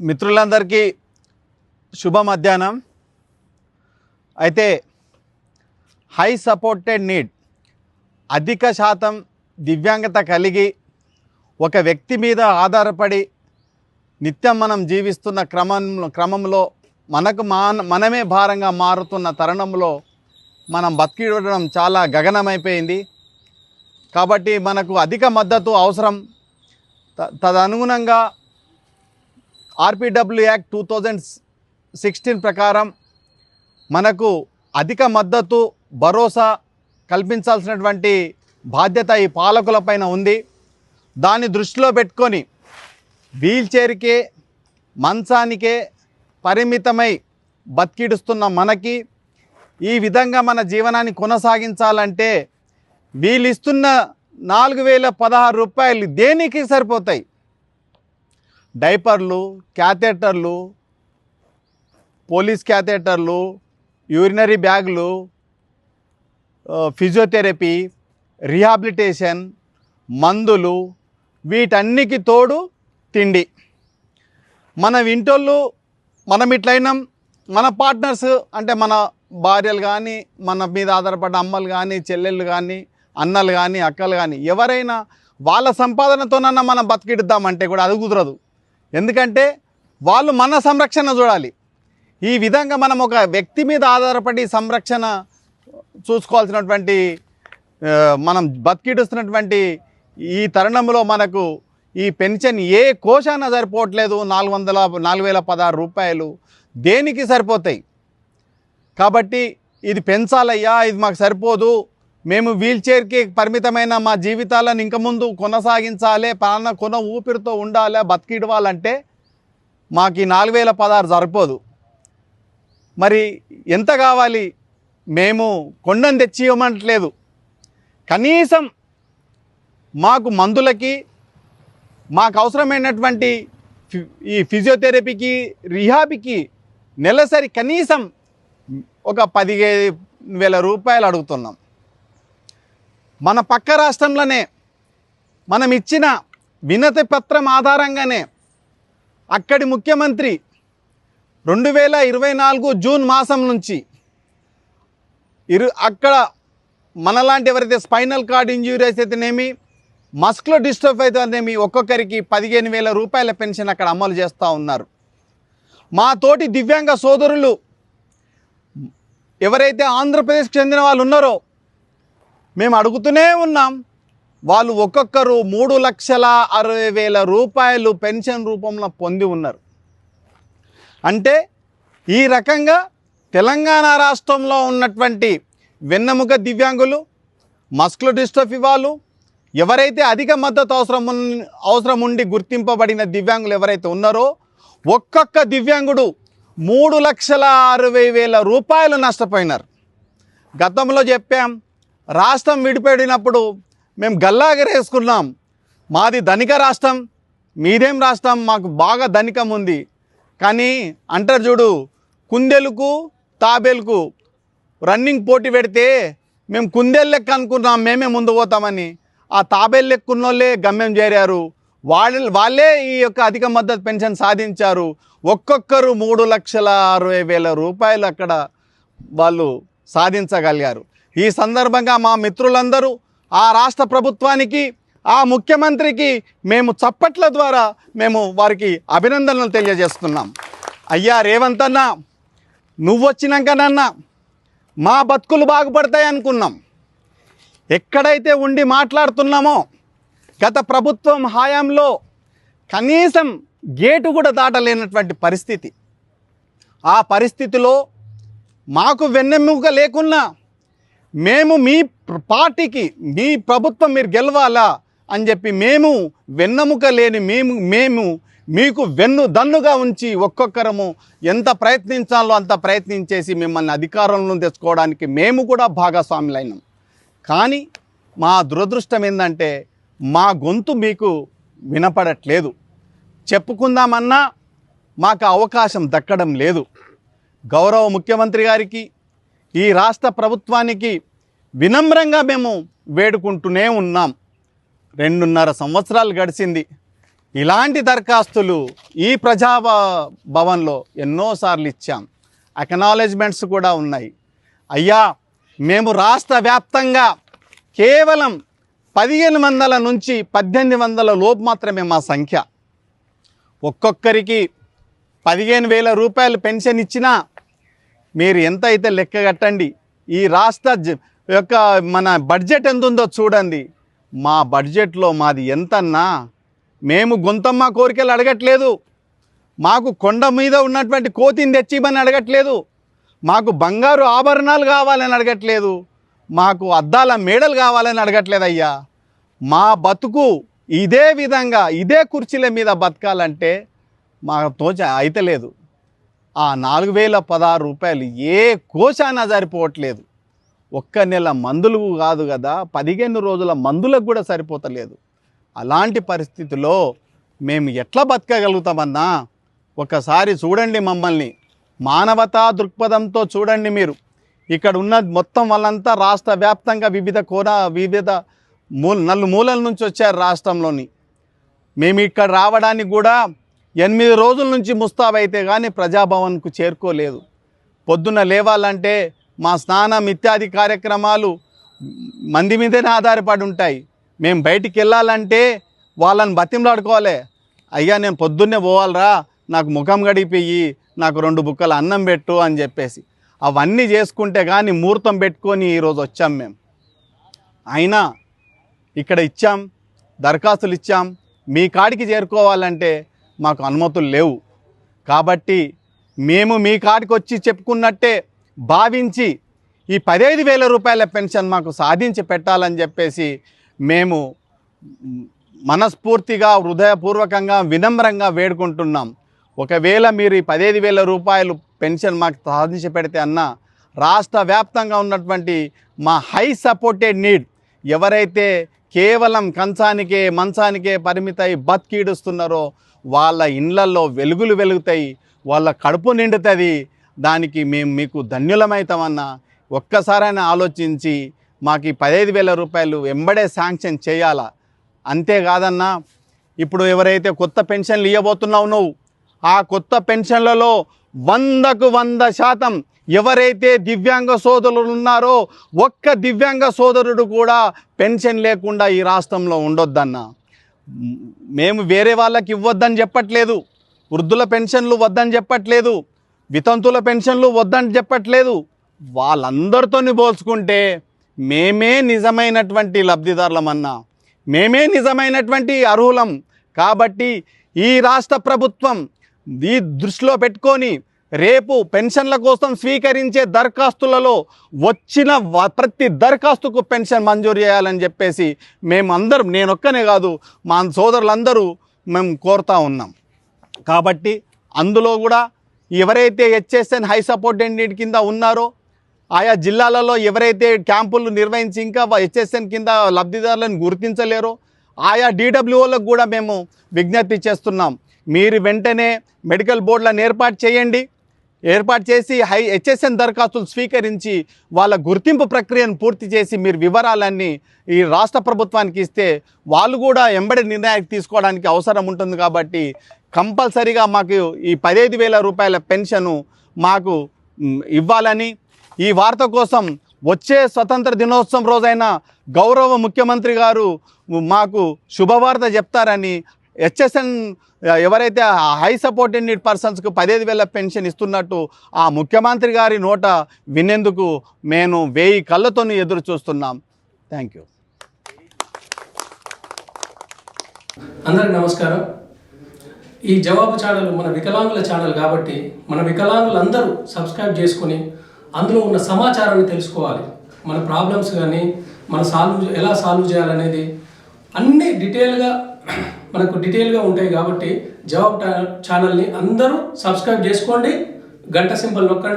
మిత్రులందరికీ శుభ మధ్యాహ్నం. అయితే హై సపోర్టెడ్ నీడ్ అధిక శాతం దివ్యాంగత కలిగి ఒక వ్యక్తి మీద ఆధారపడి నిత్యం మనం జీవిస్తున్న క్రమంలో మనకు మనమే భారంగా మారుతున్న తరుణంలో మనం బతికిడడం చాలా గగనమైపోయింది. కాబట్టి మనకు అధిక మద్దతు అవసరం. తదనుగుణంగా ఆర్పిడబ్ల్యూ యాక్ట్ 2016 ప్రకారం మనకు అధిక మద్దతు భరోసా కల్పించాల్సినటువంటి బాధ్యత ఈ పాలకులపైన ఉంది. దాన్ని దృష్టిలో పెట్టుకొని వీల్చైర్కే మంచానికే పరిమితమై బతికిడుస్తున్న మనకి ఈ విధంగా మన జీవనాన్ని కొనసాగించాలంటే వీళ్ళు ఇస్తున్న 4016 రూపాయలు దేనికి సరిపోతాయి? డైపర్లు, క్యాథెటర్లు, పోలీస్ క్యాథెటర్లు, యూరినరీ బ్యాగులు, ఫిజియోథెరపీ, రీహాబిలిటేషన్, మందులు, వీటన్నికి తోడు తిండి. మన ఇంటోళ్ళు మనం ఇట్లయినాం, మన పార్ట్నర్స్ అంటే మన భార్యలు కానీ, మన మీద ఆధారపడ్డ అమ్మలు కానీ, చెల్లెళ్ళు కానీ, అన్నలు కానీ, అక్కలు కానీ ఎవరైనా వాళ్ళ సంపాదనతోనన్నా మనం బతికిద్దామంటే కూడా అది కుదరదు. ఎందుకంటే వాళ్ళు మన సంరక్షణ చూడాలి. ఈ విధంగా మనం ఒక వ్యక్తి మీద ఆధారపడి సంరక్షణ చూసుకోవాల్సినటువంటి మనం బతికిడుస్తున్నటువంటి ఈ తరుణంలో మనకు ఈ పెన్షన్ ఏ కోశాన సరిపోవట్లేదు. 4016 రూపాయలు దేనికి సరిపోతాయి? కాబట్టి ఇది పెంచాలయ్యా, ఇది మాకు సరిపోదు, మేము వీల్చైర్కి పరిమితమైన మా జీవితాలను ఇంక ముందు కొనసాగించాలి, కొన ఊపిరితో ఉండాలి, బతికిడవాలంటే మాకు ఈ 4016 సరిపోదు. మరి ఎంత కావాలి? మేము కొండను తెచ్చి ఇవ్వమంటలేదు. కనీసం మాకు మందులకి, మాకు అవసరమైనటువంటి ఈ ఫిజియోథెరపీకి, రిహాబీకి నెలసరి కనీసం ఒక 15,000 రూపాయలు అడుగుతున్నాం. మన పక్క రాష్ట్రంలోనే మనం ఇచ్చిన వినతి పత్రం ఆధారంగానే అక్కడి ముఖ్యమంత్రి 2024 జూన్ మాసం నుంచి అక్కడ మనలాంటి ఎవరైతే స్పైనల్ కార్డ్ ఇంజ్యూరీస్ అయితేనేమి, మస్కులర్ డిస్ట్రోఫీ అయితేనేమి ఒక్కొక్కరికి 15,000 రూపాయల పెన్షన్ అక్కడ అమలు చేస్తూ ఉన్నారు. మా తోటి దివ్యాంగ సోదరులు ఎవరైతే ఆంధ్రప్రదేశ్కి చెందిన వాళ్ళు ఉన్నారో మేము అడుగుతూనే ఉన్నాం. వాళ్ళు ఒక్కొక్కరు 3,60,000 రూపాయలు పెన్షన్ రూపంలో పొంది ఉన్నారు. అంటే ఈ రకంగా తెలంగాణ రాష్ట్రంలో ఉన్నటువంటి వెన్నెముక దివ్యాంగులు, మస్కులర్ డిస్ట్రోఫీ వాళ్ళు, ఎవరైతే అధిక మద్దతు అవసరం ఉండి గుర్తింపబడిన దివ్యాంగులు ఎవరైతే ఉన్నారో ఒక్కొక్క దివ్యాంగుడు 3,60,000 రూపాయలు నష్టపోయినారు. గతంలో చెప్పాం, రాష్ట్రం విడిపోయినప్పుడు మేము గల్లాగరేసుకున్నాం. మాది ధనిక రాష్ట్రం, మీదేం రాష్ట్రం, మాకు బాగా ధనికం ఉంది. కానీ అంటారు చూడు, కుందేలుకు తాబేలుకు రన్నింగ్ పోటీ పెడితే మేము కుందేలు లెక్క అనుకున్నాం, మేమే ముందు పోతామని. ఆ తాబేలు లెక్కున్నోళ్ళే గమ్యం చేరారు. వాళ్ళే ఈ యొక్క అధిక మద్దతు పెన్షన్ సాధించారు. ఒక్కొక్కరు 3,60,000 రూపాయలు అక్కడ వాళ్ళు సాధించగలిగారు. ఈ సందర్భంగా మా మిత్రులందరూ ఆ రాష్ట్ర ప్రభుత్వానికి, ఆ ముఖ్యమంత్రికి మేము చప్పట్ల ద్వారా మేము వారికి అభినందనలు తెలియజేస్తున్నాం. అయ్యా రేవంత్ అన్న, నువ్వు వచ్చినాకనన్నా మా బతుకులు బాగుపడతాయి అనుకున్నాం. ఎక్కడైతే ఉండి మాట్లాడుతున్నామో గత ప్రభుత్వం హయాంలో కనీసం గేటు కూడా దాటలేనటువంటి పరిస్థితి. ఆ పరిస్థితిలో మాకు వెన్నెముక లేకున్నా మేము మీ పార్టీకి, మీ ప్రభుత్వం మీరు గెలవాలా అని చెప్పి మేము వెన్నెముక లేని మేము మీకు దన్నుగా ఉంచి ఒక్కొక్కరము ఎంత ప్రయత్నించాలో అంత ప్రయత్నించేసి మిమ్మల్ని అధికారంలో తెచ్చుకోవడానికి మేము కూడా భాగస్వాములైనాం. కానీ మా దురదృష్టం ఏంటంటే మా గొంతు మీకు వినపడట్లేదు. చెప్పుకుందామన్నా మాకు అవకాశం దక్కడం లేదు. గౌరవ ముఖ్యమంత్రి గారికి, ఈ రాష్ట్ర ప్రభుత్వానికి వినమ్రంగా మేము వేడుకుంటూనే ఉన్నాం. 2.5 సంవత్సరాలు గడిచింది. ఇలాంటి దరఖాస్తులు ఈ భవన్లో ఎన్నోసార్లు ఇచ్చాం. అక్నాలెడ్జ్మెంట్స్ కూడా ఉన్నాయి. అయ్యా, మేము రాష్ట్ర వ్యాప్తంగా కేవలం 1500 నుంచి 1800 లోపు మాత్రమే మా సంఖ్య. ఒక్కొక్కరికి 15,000 రూపాయలు పెన్షన్ ఇచ్చినా మీరు ఎంత అయితే లెక్క కట్టండి. ఈ రాష్ట్ర యొక్క మన బడ్జెట్ ఎంత ఉందో చూడండి. మా బడ్జెట్లో మాది ఎంతన్నా, మేము గొంతమ్మ కోరికలు అడగట్లేదు, మాకు కొండ మీద ఉన్నటువంటి కోతిని తెచ్చిమని అడగట్లేదు, మాకు బంగారు ఆభరణాలు కావాలని అడగట్లేదు, మాకు అద్దాల మేడలు కావాలని అడగట్లేదు. అయ్యా, మా బతుకు ఇదే విధంగా ఇదే కుర్చీల మీద బతకాలంటే మాతో అయితలేదు. ఆ 4,016 రూపాయలు ఏ కోశానా సరిపోవట్లేదు. ఒక్క నెల మందులు కాదు కదా, 15 రోజుల మందులకు కూడా సరిపోతలేదు. అలాంటి పరిస్థితిలో మేము ఎట్లా బతకగలుగుతామన్నా? ఒకసారి చూడండి, మమ్మల్ని మానవతా దృక్పథంతో చూడండి. మీరు ఇక్కడ ఉన్న మొత్తం వాళ్ళంతా రాష్ట్ర వ్యాప్తంగా వివిధ నలుమూలల నుంచి వచ్చారు రాష్ట్రంలోని. మేము ఇక్కడ రావడానికి కూడా 8 రోజుల నుంచి ముస్తాబైతే కానీ ప్రజాభవన్కు చేరుకోలేదు. పొద్దున్న లేవాలంటే మా స్నానం ఇత్యాది కార్యక్రమాలు మంది మీదనే ఆధారపడి ఉంటాయి. మేము బయటికి వెళ్ళాలంటే వాళ్ళని బతిమలాడుకోవాలి. అయ్యా, నేను పొద్దున్నే పోవాలరా, నాకు ముఖం గడిపోయి నాకు 2 బుక్కల అన్నం పెట్టు అని చెప్పేసి అవన్నీ చేసుకుంటే కానీ ముహూర్తం పెట్టుకొని ఈరోజు వచ్చాం. మేము అయినా ఇక్కడ ఇచ్చాం, దరఖాస్తులు ఇచ్చాం. మీ కాడికి చేరుకోవాలంటే మాకు అనుమతులు లేవు. కాబట్టి మేము మీ కాడికి వచ్చి చెప్పుకున్నట్టే భావించి ఈ 15,000 రూపాయల పెన్షన్ మాకు సాధించి పెట్టాలని చెప్పేసి మేము మనస్ఫూర్తిగా హృదయపూర్వకంగా వినమ్రంగా వేడుకుంటున్నాం. ఒకవేళ మీరు ఈ 15,000 రూపాయలు పెన్షన్ మాకు సాధించి పెడితే అన్న, రాష్ట్ర వ్యాప్తంగా ఉన్నటువంటి మా హై సపోర్టెడ్ నీడ్ ఎవరైతే కేవలం కంచానికే మంచానికే పరిమితై బతికీడుస్తున్నారో వాళ్ళ ఇండ్లల్లో వెలుగులు వెలుగుతాయి, వాళ్ళ కడుపు నిండుతుంది. దానికి మేము మీకు ధన్యులమవుతామన్నా. ఒక్కసారైనా ఆలోచించి మాకు ఈ 15,000 రూపాయలు వెంబడే శాంక్షన్ చేయాలా. అంతేకాదన్నా, ఇప్పుడు ఎవరైతే కొత్త పెన్షన్లు ఇవ్వబోతున్నావు నువ్వు, ఆ కొత్త పెన్షన్లలో 100కు 100% ఎవరైతే దివ్యాంగ సోదరులు ఉన్నారో ఒక్క దివ్యాంగ సోదరుడు కూడా పెన్షన్ లేకుండా ఈ రాష్ట్రంలో ఉండొద్దన్నా. మేము వేరే వాళ్ళకి ఇవ్వద్దని చెప్పట్లేదు, వృద్ధుల పెన్షన్లు వద్దని చెప్పట్లేదు, వితంతుల పెన్షన్లు వద్దని చెప్పట్లేదు. వాళ్ళందరితోని పోల్చుకుంటే మేమే నిజమైనటువంటి లబ్ధిదారులమన్నా, మేమే నిజమైనటువంటి అర్హులం. కాబట్టి ఈ రాష్ట్ర ప్రభుత్వం ఈ దృష్టిలో పెట్టుకొని రేపు పెన్షన్ల కోసం స్వీకరించే దరఖాస్తులలో వచ్చిన ప్రతి దరఖాస్తుకు పెన్షన్ మంజూరు చేయాలని చెప్పేసి మేమందరం, నేనొక్కనే కాదు మా సోదరులందరూ మేము కోరుతూ ఉన్నాం. కాబట్టి అందులో కూడా ఎవరైతే HSN హై సపోర్టెడ్ నీడ్ కింద ఉన్నారో ఆయా జిల్లాలలో ఎవరైతే క్యాంపులు నిర్వహించి ఇంకా HSN కింద లబ్ధిదారులను గుర్తించలేరో ఆయా DWOలకు కూడా మేము విజ్ఞప్తి చేస్తున్నాం. మీరు వెంటనే మెడికల్ బోర్డులను ఏర్పాటు చేసి HSN దరఖాస్తులు స్వీకరించి వాళ్ళ గుర్తింపు ప్రక్రియను పూర్తి చేసి మీరు వివరాలన్నీ ఈ రాష్ట్ర ప్రభుత్వానికి ఇస్తే వాళ్ళు కూడా ఎంబడి నిర్ణయాలు తీసుకోవడానికి అవసరం ఉంటుంది. కాబట్టి కంపల్సరీగా మాకు ఈ 15,000 రూపాయల పెన్షను మాకు ఇవ్వాలని, ఈ వార్త కోసం వచ్చే స్వతంత్ర దినోత్సవం రోజైన గౌరవ ముఖ్యమంత్రి గారు మాకు శుభవార్త చెప్తారని, HSN ఎవరైతే హై సపోర్టెడ్ నీడ్ పర్సన్స్కు 15,000 పెన్షన్ ఇస్తున్నట్టు ఆ ముఖ్యమంత్రి గారి నోట వినేందుకు మేము 1000 కళ్ళతో ఎదురు చూస్తున్నాం. Thank you. అందరికి నమస్కారం. ఈ జవాబు ఛానల్ మన వికలాంగుల ఛానల్ కాబట్టి మన వికలాంగులందరూ సబ్స్క్రైబ్ చేసుకొని అందులో ఉన్న సమాచారాన్ని తెలుసుకోవాలి. మన ప్రాబ్లమ్స్ కానీ మన ఎలా సాల్వ్ చేయాలనేది అన్నీ డీటెయిల్గా ఉంటాయి. కాబట్టి జవాబు ఛానల్ని అందరూ సబ్స్క్రైబ్ చేసుకోండి, గంట సింబల్ నొక్కండి.